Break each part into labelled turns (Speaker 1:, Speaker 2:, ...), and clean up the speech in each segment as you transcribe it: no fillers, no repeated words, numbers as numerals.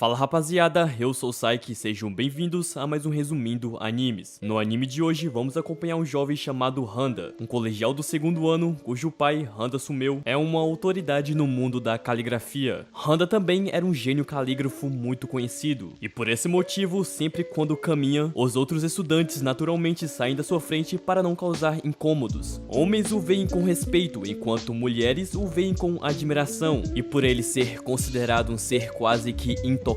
Speaker 1: Fala rapaziada, eu sou o Saiki, sejam bem-vindos a mais um Resumindo Animes. No anime de hoje, vamos acompanhar um jovem chamado Handa, um colegial do segundo ano, cujo pai, Handa Sumeu, é uma autoridade no mundo da caligrafia. Handa também era um gênio calígrafo muito conhecido, e por esse motivo, sempre quando caminha, os outros estudantes naturalmente saem da sua frente para não causar incômodos. Homens o veem com respeito, enquanto mulheres o veem com admiração, e por ele ser considerado um ser quase que intocável,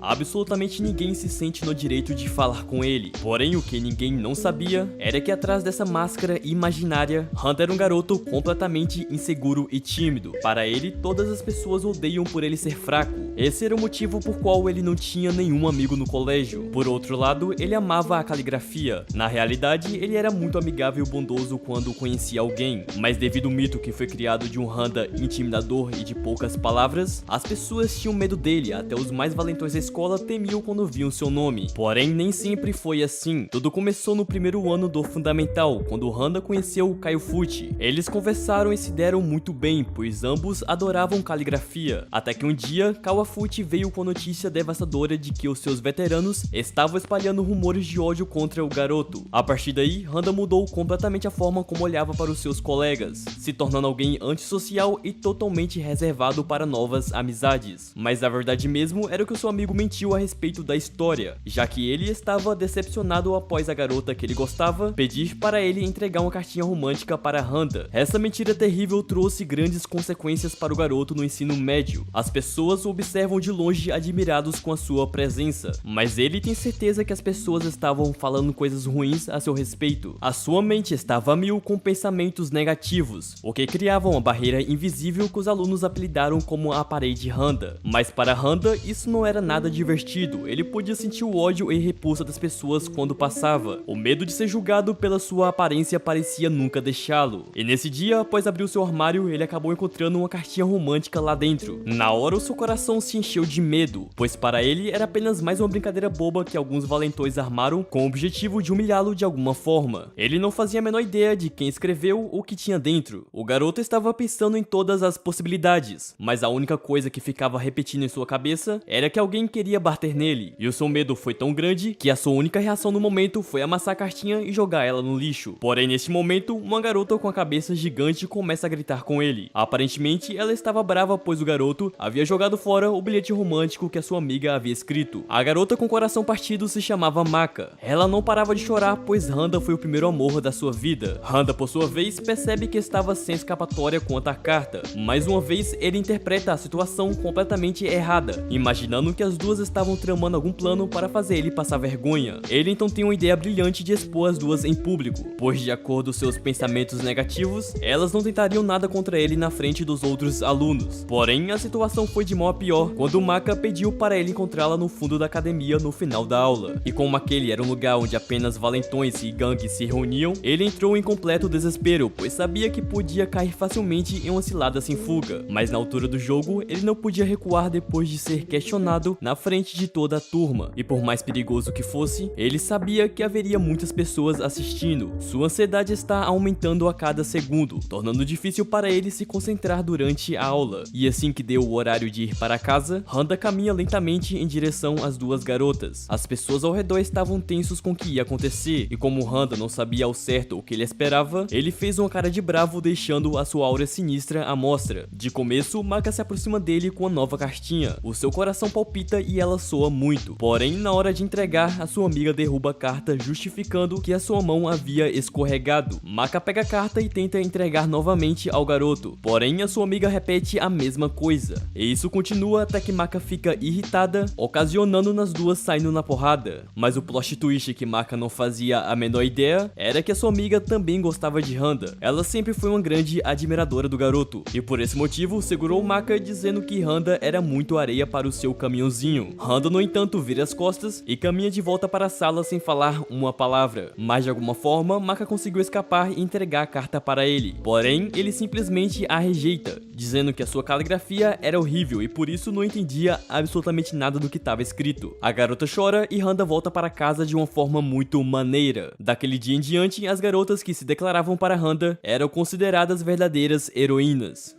Speaker 1: absolutamente ninguém se sente no direito de falar com ele. Porém, o que ninguém não sabia era que atrás dessa máscara imaginária, Handa era um garoto completamente inseguro e tímido. Para ele, todas as pessoas o odeiam por ele ser fraco. Esse era o motivo por qual ele não tinha nenhum amigo no colégio. Por outro lado, ele amava a caligrafia. Na realidade, ele era muito amigável e bondoso quando conhecia alguém, mas devido ao mito que foi criado de um Handa intimidador e de poucas palavras, as pessoas tinham medo dele, até os mais valentões da escola temiam quando viam seu nome. Porém, nem sempre foi assim. Tudo começou no primeiro ano do fundamental, quando Handa conheceu o Kaifuchi. Eles conversaram e se deram muito bem, pois ambos adoravam caligrafia. Até que um dia, Kawafuchi veio com a notícia devastadora de que os seus veteranos estavam espalhando rumores de ódio contra o garoto. A partir daí, Handa mudou completamente a forma como olhava para os seus colegas, se tornando alguém antissocial e totalmente reservado para novas amizades. Mas a verdade mesmo era que o seu amigo mentiu a respeito da história, já que ele estava decepcionado após a garota que ele gostava pedir para ele entregar uma cartinha romântica para Handa. Essa mentira terrível trouxe grandes consequências para o garoto no ensino médio. As pessoas o observam de longe admirados com a sua presença, mas ele tem certeza que as pessoas estavam falando coisas ruins a seu respeito. A sua mente estava a mil com pensamentos negativos, o que criava uma barreira invisível que os alunos apelidaram como a parede Handa. Mas para Handa, isso não era nada divertido. Ele podia sentir o ódio e repulsa das pessoas quando passava. O medo de ser julgado pela sua aparência parecia nunca deixá-lo. E nesse dia, após abrir o seu armário, ele acabou encontrando uma cartinha romântica lá dentro. Na hora, o seu coração se encheu de medo, pois para ele era apenas mais uma brincadeira boba que alguns valentões armaram com o objetivo de humilhá-lo de alguma forma. Ele não fazia a menor ideia de quem escreveu ou o que tinha dentro. O garoto estava pensando em todas as possibilidades, mas a única coisa que ficava repetindo em sua cabeça era que alguém queria bater nele, e o seu medo foi tão grande que a sua única reação no momento foi amassar a cartinha e jogar ela no lixo. Porém, neste momento, uma garota com a cabeça gigante começa a gritar com ele. Aparentemente, ela estava brava pois o garoto havia jogado fora o bilhete romântico que a sua amiga havia escrito. A garota com o coração partido se chamava Maka. Ela não parava de chorar pois Handa foi o primeiro amor da sua vida. Handa, por sua vez, percebe que estava sem escapatória quanto à carta. Mais uma vez, ele interpreta a situação completamente errada, imaginando que as duas estavam tramando algum plano para fazer ele passar vergonha. Ele então tem uma ideia brilhante de expor as duas em público, pois de acordo com seus pensamentos negativos, elas não tentariam nada contra ele na frente dos outros alunos. Porém, a situação foi de mal a pior quando Maka pediu para ele encontrá-la no fundo da academia no final da aula. E como aquele era um lugar onde apenas valentões e gangues se reuniam, ele entrou em completo desespero, pois sabia que podia cair facilmente em uma cilada sem fuga. Mas na altura do jogo, ele não podia recuar depois de ser questionado na frente de toda a turma. E por mais perigoso que fosse, ele sabia que haveria muitas pessoas assistindo. Sua ansiedade está aumentando a cada segundo, tornando difícil para ele se concentrar durante a aula. E assim que deu o horário de ir para casa, Handa caminha lentamente em direção às duas garotas. As pessoas ao redor estavam tensos com o que ia acontecer, e como Handa não sabia ao certo o que ele esperava, ele fez uma cara de bravo deixando a sua aura sinistra à mostra. De começo, Maka se aproxima dele com a nova cartinha. O seu coração palpita e ela soa muito. Porém, na hora de entregar, a sua amiga derruba a carta, justificando que a sua mão havia escorregado. Maka pega a carta e tenta entregar novamente ao garoto. Porém, a sua amiga repete a mesma coisa. E isso continua até que Maka fica irritada, ocasionando nas duas saindo na porrada. Mas o plot twist que Maka não fazia a menor ideia era que a sua amiga também gostava de Handa. Ela sempre foi uma grande admiradora do garoto, e por esse motivo segurou Maka dizendo que Handa era muito areia para o seu caminhãozinho. Handa, no entanto, vira as costas e caminha de volta para a sala sem falar uma palavra. Mas de alguma forma, Maka conseguiu escapar e entregar a carta para ele. Porém, ele simplesmente a rejeita, dizendo que a sua caligrafia era horrível e por isso não entendia absolutamente nada do que estava escrito. A garota chora e Handa volta para casa de uma forma muito maneira. Daquele dia em diante, as garotas que se declaravam para Handa eram consideradas verdadeiras heroínas.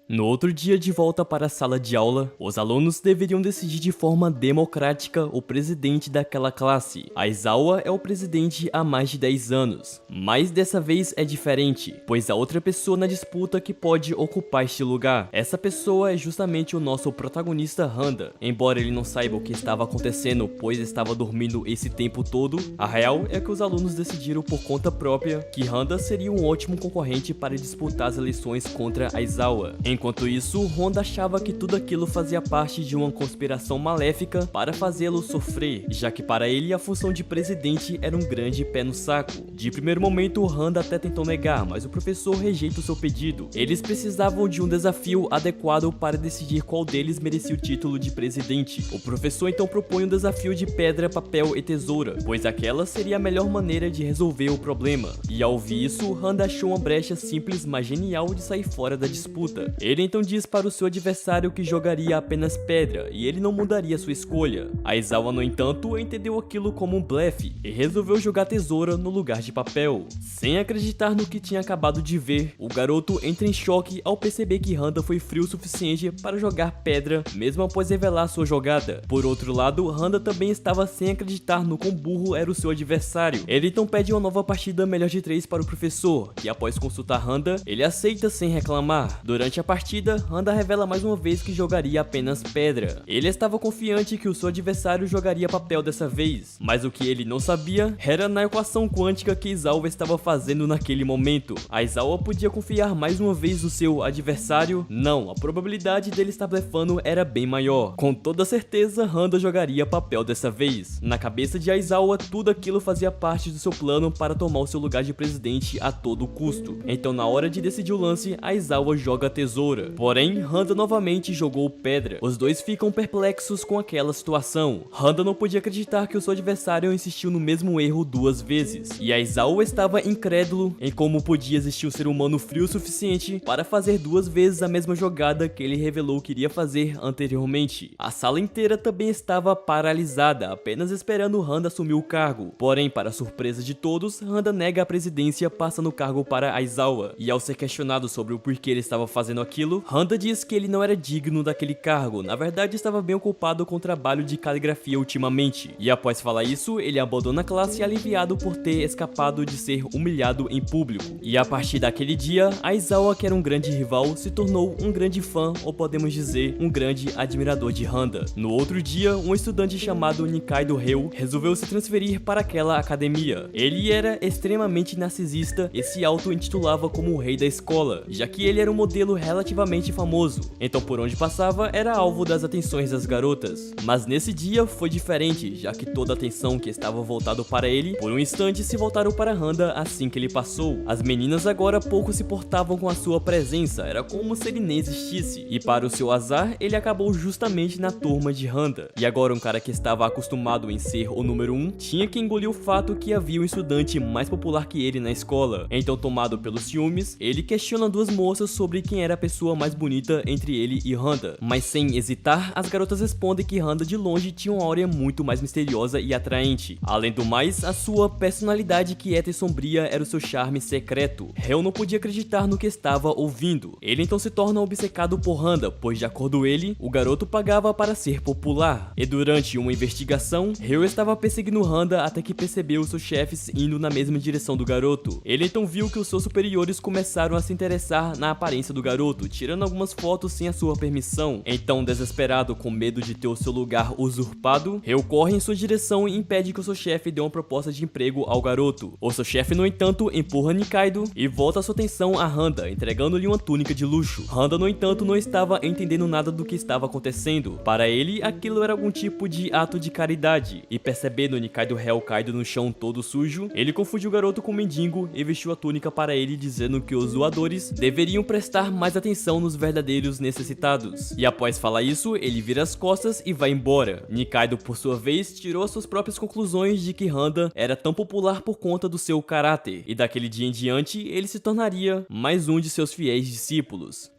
Speaker 1: No outro dia, de volta para a sala de aula, os alunos deveriam decidir de forma democrática o presidente daquela classe. Aizawa é o presidente há mais de 10 anos, mas dessa vez é diferente, pois há outra pessoa na disputa que pode ocupar este lugar. Essa pessoa é justamente o nosso protagonista Handa. Embora ele não saiba o que estava acontecendo, pois estava dormindo esse tempo todo, a real é que os alunos decidiram por conta própria que Handa seria um ótimo concorrente para disputar as eleições contra Aizawa. Enquanto isso, Honda achava que tudo aquilo fazia parte de uma conspiração maléfica para fazê-lo sofrer, já que para ele a função de presidente era um grande pé no saco. De primeiro momento, Honda até tentou negar, mas o professor rejeita o seu pedido. Eles precisavam de um desafio adequado para decidir qual deles merecia o título de presidente. O professor então propõe um desafio de pedra, papel e tesoura, pois aquela seria a melhor maneira de resolver o problema. E ao ouvir isso, Honda achou uma brecha simples, mas genial de sair fora da disputa. Ele então diz para o seu adversário que jogaria apenas pedra e ele não mudaria sua escolha. Aizawa, no entanto, entendeu aquilo como um blefe e resolveu jogar tesoura no lugar de papel. Sem acreditar no que tinha acabado de ver, o garoto entra em choque ao perceber que Handa foi frio o suficiente para jogar pedra mesmo após revelar sua jogada. Por outro lado, Handa também estava sem acreditar no quão burro era o seu adversário. Ele então pede uma nova partida melhor de 3 para o professor, e após consultar Handa, ele aceita sem reclamar. Durante a partida, Handa revela mais uma vez que jogaria apenas pedra. Ele estava confiante que o seu adversário jogaria papel dessa vez, mas o que ele não sabia era na equação quântica que Aizawa estava fazendo naquele momento. Aizawa podia confiar mais uma vez no seu adversário? Não, a probabilidade dele estar blefando era bem maior. Com toda certeza, Handa jogaria papel dessa vez. Na cabeça de Aizawa, tudo aquilo fazia parte do seu plano para tomar o seu lugar de presidente a todo custo. Então, na hora de decidir o lance, Aizawa joga a tesoura. Porém, Handa novamente jogou pedra. Os dois ficam perplexos com aquela situação. Handa não podia acreditar que o seu adversário insistiu no mesmo erro 2 vezes. E Aizawa estava incrédulo em como podia existir um ser humano frio o suficiente para fazer 2 vezes a mesma jogada que ele revelou que iria fazer anteriormente. A sala inteira também estava paralisada, apenas esperando Handa assumir o cargo. Porém, para surpresa de todos, Handa nega a presidência, passando o cargo para Aizawa. E ao ser questionado sobre o porquê ele estava fazendo aquilo, Handa diz que ele não era digno daquele cargo, na verdade estava bem ocupado com o trabalho de caligrafia ultimamente. E após falar isso, ele abandona a classe aliviado por ter escapado de ser humilhado em público. E a partir daquele dia, Aizawa, que era um grande rival, se tornou um grande fã, ou podemos dizer, um grande admirador de Handa. No outro dia, um estudante chamado Nikaido Ryo resolveu se transferir para aquela academia. Ele era extremamente narcisista e se auto-intitulava como o rei da escola, já que ele era um modelo relativamente famoso, então por onde passava era alvo das atenções das garotas. Mas nesse dia foi diferente, já que toda a atenção que estava voltado para ele, por um instante se voltaram para Handa assim que ele passou. As meninas agora pouco se portavam com a sua presença, era como se ele nem existisse, e para o seu azar, ele acabou justamente na turma de Handa. E agora um cara que estava acostumado em ser o número 1, tinha que engolir o fato que havia um estudante mais popular que ele na escola. Então, tomado pelos ciúmes, ele questiona 2 moças sobre quem era a pessoa mais bonita entre ele e Handa. Mas sem hesitar, as garotas respondem que Handa de longe tinha uma áurea muito mais misteriosa e atraente. Além do mais, a sua personalidade quieta e sombria era o seu charme secreto. Ryo não podia acreditar no que estava ouvindo. Ele então se torna obcecado por Handa, pois de acordo com ele, o garoto pagava para ser popular. E durante uma investigação, Ryo estava perseguindo Handa até que percebeu seus chefes indo na mesma direção do garoto. Ele então viu que os seus superiores começaram a se interessar na aparência do garoto, tirando algumas fotos sem a sua permissão. Então, desesperado, com medo de ter o seu lugar usurpado, Ryo corre em sua direção e impede que o seu chefe dê uma proposta de emprego ao garoto. O seu chefe, no entanto, empurra Nikaido e volta sua atenção a Handa, entregando-lhe uma túnica de luxo. Handa, no entanto, não estava entendendo nada do que estava acontecendo. Para ele, aquilo era algum tipo de ato de caridade, e percebendo Nikaido Ryo caído no chão todo sujo, ele confundiu o garoto com um mendigo e vestiu a túnica para ele, dizendo que os zoadores deveriam prestar mais atenção nos verdadeiros necessitados. E após falar isso, ele vira as costas e vai embora. Nikaido, por sua vez, tirou suas próprias conclusões de que Handa era tão popular por conta do seu caráter, e daquele dia em diante, ele se tornaria mais um de seus fiéis discípulos.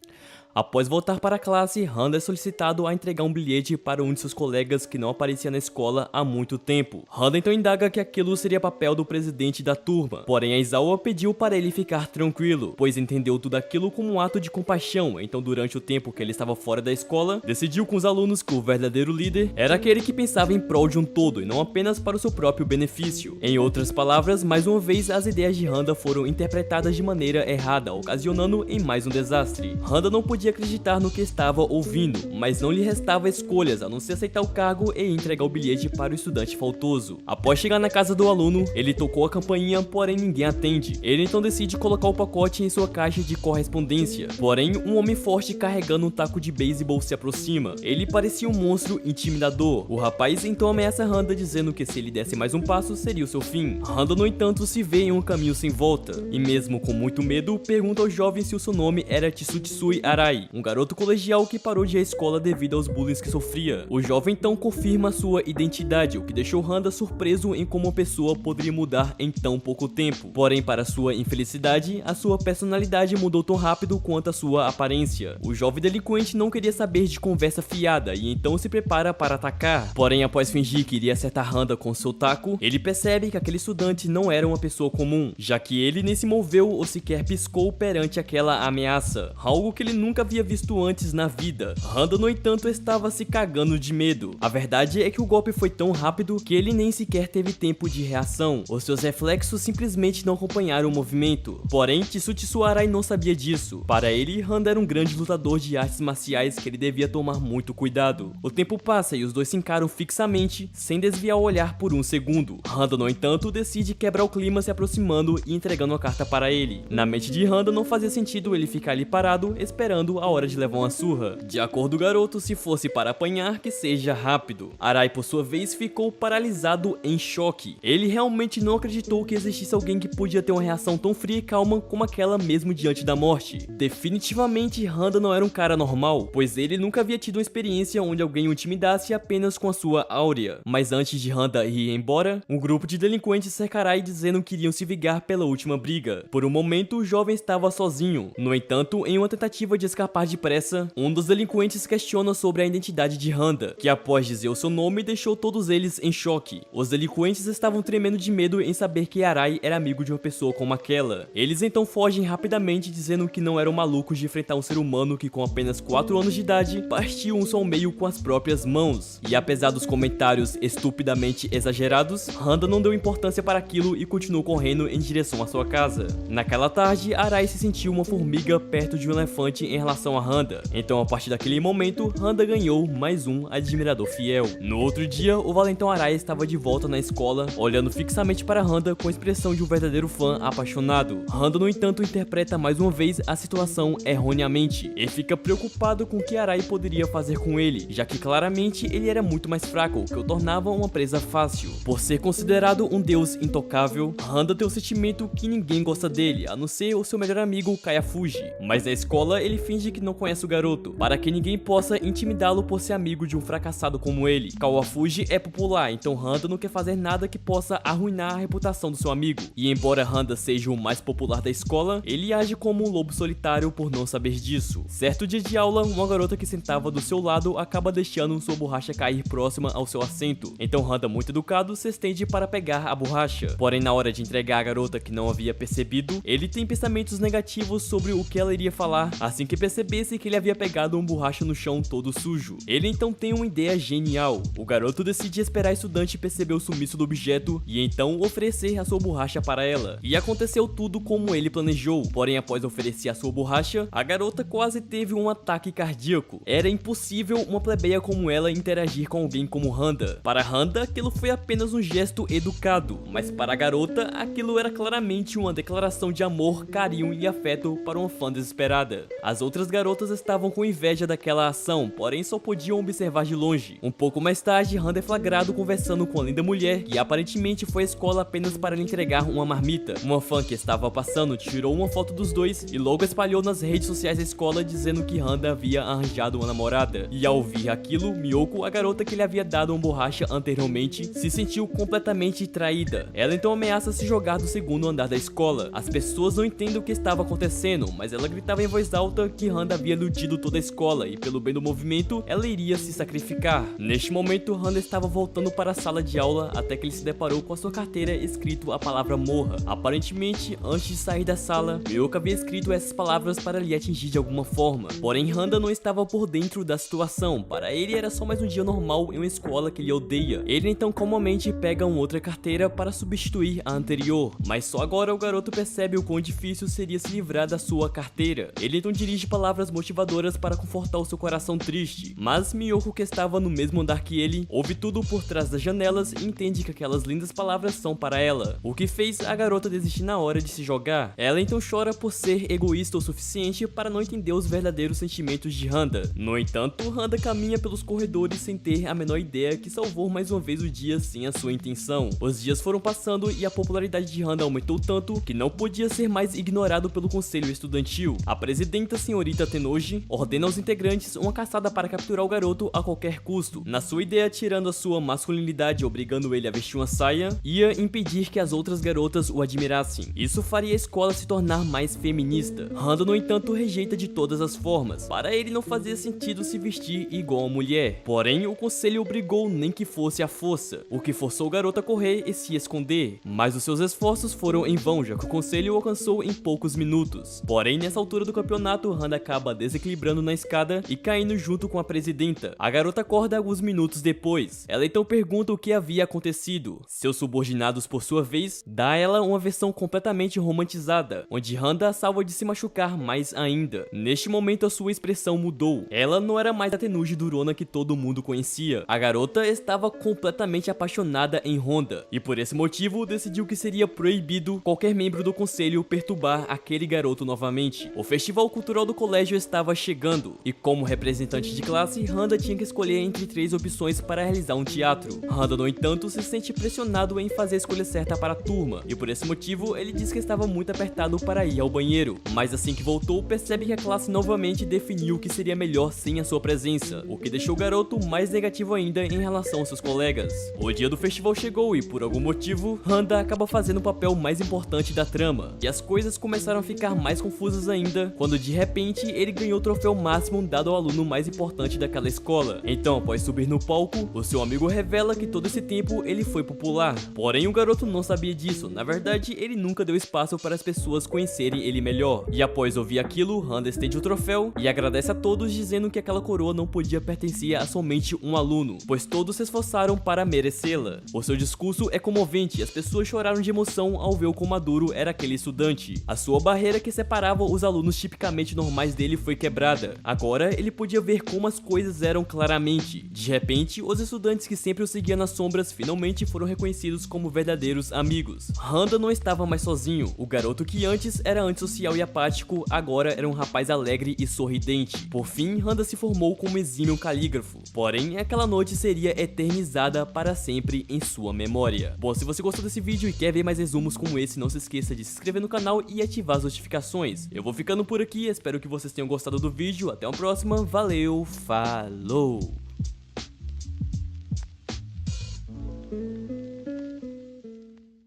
Speaker 1: Após voltar para a classe, Handa é solicitado a entregar um bilhete para um de seus colegas que não aparecia na escola há muito tempo. Handa então indaga que aquilo seria papel do presidente da turma, porém Aizawa pediu para ele ficar tranquilo, pois entendeu tudo aquilo como um ato de compaixão. Então durante o tempo que ele estava fora da escola, decidiu com os alunos que o verdadeiro líder era aquele que pensava em prol de um todo e não apenas para o seu próprio benefício. Em outras palavras, mais uma vez as ideias de Handa foram interpretadas de maneira errada, ocasionando em mais um desastre. Handa não podia acreditar no que estava ouvindo, mas não lhe restava escolhas a não ser aceitar o cargo e entregar o bilhete para o estudante faltoso. Após chegar na casa do aluno, ele tocou a campainha, porém ninguém atende. Ele então decide colocar o pacote em sua caixa de correspondência, porém um homem forte carregando um taco de beisebol se aproxima. Ele parecia um monstro intimidador. O rapaz então ameaça Handa dizendo que se ele desse mais um passo seria o seu fim. Handa no entanto se vê em um caminho sem volta, e mesmo com muito medo, pergunta ao jovem se o seu nome era Tsutsui Arai, um garoto colegial que parou de ir à escola devido aos bullying que sofria. O jovem então confirma sua identidade, o que deixou Handa surpreso em como uma pessoa poderia mudar em tão pouco tempo. Porém, para sua infelicidade, a sua personalidade mudou tão rápido quanto a sua aparência. O jovem delinquente não queria saber de conversa fiada e então se prepara para atacar. Porém, após fingir que iria acertar Handa com seu taco, ele percebe que aquele estudante não era uma pessoa comum, já que ele nem se moveu ou sequer piscou perante aquela ameaça, algo que ele nunca havia visto antes na vida. Handa, no entanto, estava se cagando de medo. A verdade é que o golpe foi tão rápido que ele nem sequer teve tempo de reação. Os seus reflexos simplesmente não acompanharam o movimento. Porém, Tsutsui Arai não sabia disso. Para ele, Handa era um grande lutador de artes marciais que ele devia tomar muito cuidado. O tempo passa e os dois se encaram fixamente, sem desviar o olhar por um segundo. Handa, no entanto, decide quebrar o clima se aproximando e entregando a carta para ele. Na mente de Handa não fazia sentido ele ficar ali parado, esperando a hora de levar uma surra. De acordo com o garoto, se fosse para apanhar, que seja rápido. Arai, por sua vez, ficou paralisado em choque. Ele realmente não acreditou que existisse alguém que podia ter uma reação tão fria e calma como aquela mesmo diante da morte. Definitivamente, Handa não era um cara normal, pois ele nunca havia tido uma experiência onde alguém o intimidasse apenas com a sua áurea. Mas antes de Handa ir embora, um grupo de delinquentes cerca Arai dizendo que iriam se vingar pela última briga. Por um momento, o jovem estava sozinho. No entanto, em uma tentativa de escapar depressa, um dos delinquentes questiona sobre a identidade de Handa, que após dizer o seu nome, deixou todos eles em choque. Os delinquentes estavam tremendo de medo em saber que Arai era amigo de uma pessoa como aquela. Eles então fogem rapidamente dizendo que não eram malucos de enfrentar um ser humano que com apenas 4 anos de idade partiu um só ao meio com as próprias mãos. E apesar dos comentários estupidamente exagerados, Handa não deu importância para aquilo e continuou correndo em direção à sua casa. Naquela tarde, Arai se sentiu uma formiga perto de um elefante em relação a Handa. Então, a partir daquele momento, Handa ganhou mais um admirador fiel. No outro dia, o valentão Arai estava de volta na escola, olhando fixamente para Handa com a expressão de um verdadeiro fã apaixonado. Handa, no entanto, interpreta mais uma vez a situação erroneamente e fica preocupado com o que Arai poderia fazer com ele, já que claramente ele era muito mais fraco, o que o tornava uma presa fácil. Por ser considerado um deus intocável, Handa tem o sentimento que ninguém gosta dele, a não ser o seu melhor amigo Kayafuji. Mas na escola ele finge que não conhece o garoto, para que ninguém possa intimidá-lo por ser amigo de um fracassado como ele. Kawafuji é popular, então Handa não quer fazer nada que possa arruinar a reputação do seu amigo. E embora Handa seja o mais popular da escola, ele age como um lobo solitário por não saber disso. Certo dia de aula, uma garota que sentava do seu lado acaba deixando sua borracha cair próxima ao seu assento. Então Handa, muito educado, se estende para pegar a borracha. Porém, na hora de entregar a garota que não havia percebido, ele tem pensamentos negativos sobre o que ela iria falar assim que percebesse que ele havia pegado uma borracha no chão todo sujo. Ele então tem uma ideia genial. O garoto decide esperar a estudante perceber o sumiço do objeto e então oferecer a sua borracha para ela. E aconteceu tudo como ele planejou. Porém, após oferecer a sua borracha, a garota quase teve um ataque cardíaco. Era impossível uma plebeia como ela interagir com alguém como Handa. Para Handa, aquilo foi apenas um gesto educado, mas para a garota, aquilo era claramente uma declaração de amor, carinho e afeto para uma fã desesperada. As outras garotas estavam com inveja daquela ação, porém só podiam observar de longe. Um pouco mais tarde, Handa é flagrado conversando com a linda mulher, que aparentemente foi à escola apenas para lhe entregar uma marmita. Uma fã que estava passando tirou uma foto dos dois e logo espalhou nas redes sociais da escola dizendo que Handa havia arranjado uma namorada. E ao ouvir aquilo, Miyoko, a garota que lhe havia dado uma borracha anteriormente, se sentiu completamente traída. Ela então ameaça se jogar do segundo andar da escola. As pessoas não entendem o que estava acontecendo, mas ela gritava em voz alta que que Handa havia iludido toda a escola e pelo bem do movimento, ela iria se sacrificar. Neste momento, Handa estava voltando para a sala de aula até que ele se deparou com a sua carteira escrito a palavra morra. Aparentemente, antes de sair da sala, Miyoko havia escrito essas palavras para lhe atingir de alguma forma. Porém, Handa não estava por dentro da situação. Para ele era só mais um dia normal em uma escola que ele odeia. Ele então calmamente pega uma outra carteira para substituir a anterior, mas só agora o garoto percebe o quão difícil seria se livrar da sua carteira. Ele então dirige palavras motivadoras para confortar o seu coração triste, mas Miyoko, que estava no mesmo andar que ele, ouve tudo por trás das janelas e entende que aquelas lindas palavras são para ela, o que fez a garota desistir na hora de se jogar. Ela então chora por ser egoísta o suficiente para não entender os verdadeiros sentimentos de Handa. No entanto, Handa caminha pelos corredores sem ter a menor ideia que salvou mais uma vez o dia sem a sua intenção. Os dias foram passando e a popularidade de Handa aumentou tanto que não podia ser mais ignorado pelo conselho estudantil. A presidenta, senhorita Tenoji, ordena aos integrantes uma caçada para capturar o garoto a qualquer custo. Na sua ideia, tirando a sua masculinidade, obrigando ele a vestir uma saia, ia impedir que as outras garotas o admirassem. Isso faria a escola se tornar mais feminista. Handa, no entanto, rejeita de todas as formas. Para ele não fazia sentido se vestir igual a mulher. Porém, o conselho obrigou nem que fosse à força, o que forçou o garoto a correr e se esconder. Mas os seus esforços foram em vão, já que o conselho o alcançou em poucos minutos. Porém, nessa altura do campeonato, Handa acaba desequilibrando na escada e caindo junto com a presidenta. A garota acorda alguns minutos depois. Ela então pergunta o que havia acontecido. Seus subordinados, por sua vez, dá a ela uma versão completamente romantizada, onde Handa a salva de se machucar mais ainda. Neste momento, a sua expressão mudou. Ela não era mais a Tenoji durona que todo mundo conhecia. A garota estava completamente apaixonada em Honda, e por esse motivo decidiu que seria proibido qualquer membro do conselho perturbar aquele garoto novamente. O festival cultural do colégio estava chegando, e como representante de classe, Handa tinha que escolher entre 3 opções para realizar um teatro. Handa, no entanto, se sente pressionado em fazer a escolha certa para a turma, e por esse motivo ele diz que estava muito apertado para ir ao banheiro, mas assim que voltou, percebe que a classe novamente definiu que seria melhor sem a sua presença, o que deixou o garoto mais negativo ainda em relação aos seus colegas. O dia do festival chegou e, por algum motivo, Handa acaba fazendo o papel mais importante da trama, e as coisas começaram a ficar mais confusas ainda, quando de repente ele ganhou o troféu máximo dado ao aluno mais importante daquela escola. Então, após subir no palco, o seu amigo revela que todo esse tempo ele foi popular. Porém, o garoto não sabia disso. Na verdade, ele nunca deu espaço para as pessoas conhecerem ele melhor. E após ouvir aquilo, Handa estende o troféu e agradece a todos, dizendo que aquela coroa não podia pertencer a somente um aluno, pois todos se esforçaram para merecê-la. O seu discurso é comovente e as pessoas choraram de emoção ao ver o quão maduro era aquele estudante. A sua barreira que separava os alunos tipicamente normais dele foi quebrada. Agora ele podia ver como as coisas eram claramente. De repente, os estudantes que sempre o seguiam nas sombras finalmente foram reconhecidos como verdadeiros amigos. Handa não estava mais sozinho. O garoto que antes era antissocial e apático, agora era um rapaz alegre e sorridente. Por fim, Handa se formou como exímio calígrafo. Porém, aquela noite seria eternizada para sempre em sua memória. Bom, se você gostou desse vídeo e quer ver mais resumos como esse, não se esqueça de se inscrever no canal e ativar as notificações. Eu vou ficando por aqui, espero que vocês tenham gostado do vídeo. Até uma próxima, valeu, falou!